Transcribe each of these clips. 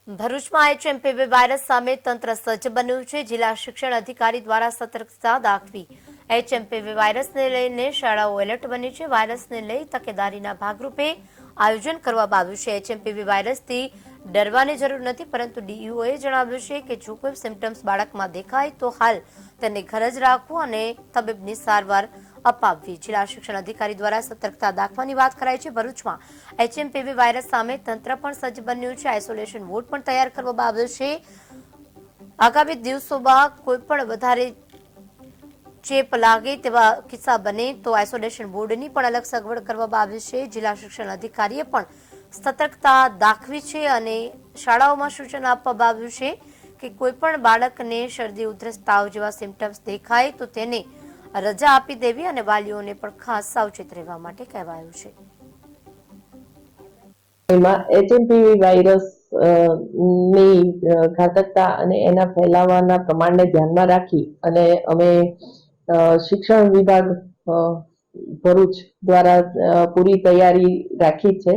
ભરૂચમાં HMPV virus સામે તંત્ર સજ્જ બન્યું છે। જિલ્લા શિક્ષણ અધિકારી દ્વારા સતર્કતા દાખવી એચએમપીવી વાયરસને લઈને શાળાઓ એલર્ટ બની છે। વાયરસને લઈ તકેદારીના ભાગરૂપે આયોજન કરવામાં આવ્યું છે। એચએમપીવી વાયરસથી ડરવાની જરૂર નથી, પરંતુ ડીઈઓએ જણાવ્યું છે કે જો કોઈ સિમ્પટમ્સ બાળકમાં દેખાય તો હાલ તેને ઘરે જ રાખવું અને તબીબની સારવાર અપાવવી। જિલ્લા શિક્ષણ અધિકારી દ્વારા સતર્કતા દાખવવાની વાત કરાઈ છે। ભરૂચમાં એચએમપીવી વાયરસ સામે તંત્ર પણ સજ્જ બન્યું છે। આઇસોલેશન વોર્ડ પણ તૈયાર કરવામાં આવ્યો છે। આગામી દિવસોમાં કોઈ પણ વધારે ચેપ લાગે તેવા કિસ્સા બને તો આઇસોલેશન બોર્ડની પણ અલગ સગવડ કરવામાં આવી છે। જિલ્લા શિક્ષણ અધિકારીએ પણ સતર્કતા દાખવી છે અને શાળાઓમાં સૂચન આપવામાં આવ્યું છે કે કોઈ પણ બાળકને શરદી, ઉધરસ, તાવ જેવા સિમ્પટમ્સ દેખાય તો તેને રજા આપી દેવી અને વાલીઓને પણ ખાસ સાવચેત રહેવા માટે કહેવાયું છે। એચએમપીવી વાયરસ ની ઘાતકતા અને એના ફેલાવાના પ્રમાણને ધ્યાનમાં રાખી અને અમે શિક્ષણ વિભાગ ભરૂચ દ્વારા પૂરી તૈયારી રાખી છે।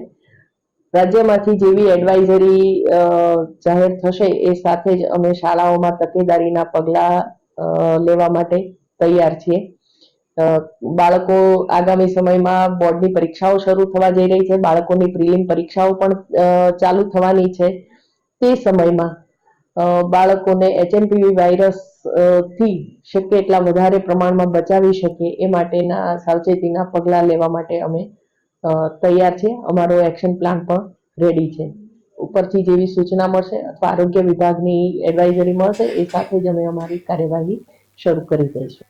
રાજ્યમાંથી જેવી એડવાઇઝરી જાહેર થશે એ સાથે જ અમે શાળાઓમાં તકેદારીના પગલા લેવા માટે તૈયાર છીએ। બાળકો આગામી સમયમાં બોર્ડની પરીક્ષાઓ શરૂ થવા જઈ રહી છે। બાળકોની પ્રિલિમ પરીક્ષાઓ પણ ચાલુ થવાની છે। તે સમયમાં બાળકોને એચએમપીવી વાયરસ થી શક્ય એટલા વધારે પ્રમાણમાં બચાવી શકે એ માટેના સાવચેતીના પગલા લેવા માટે અમે તૈયાર છે। અમારો એક્શન પ્લાન પણ રેડી છે। ઉપરથી જેવી સૂચના મળશે અથવા આરોગ્ય વિભાગની એડવાઇઝરી મળશે એ સાથે જ અમે અમારી કાર્યવાહી શરૂ કરી દઈશું।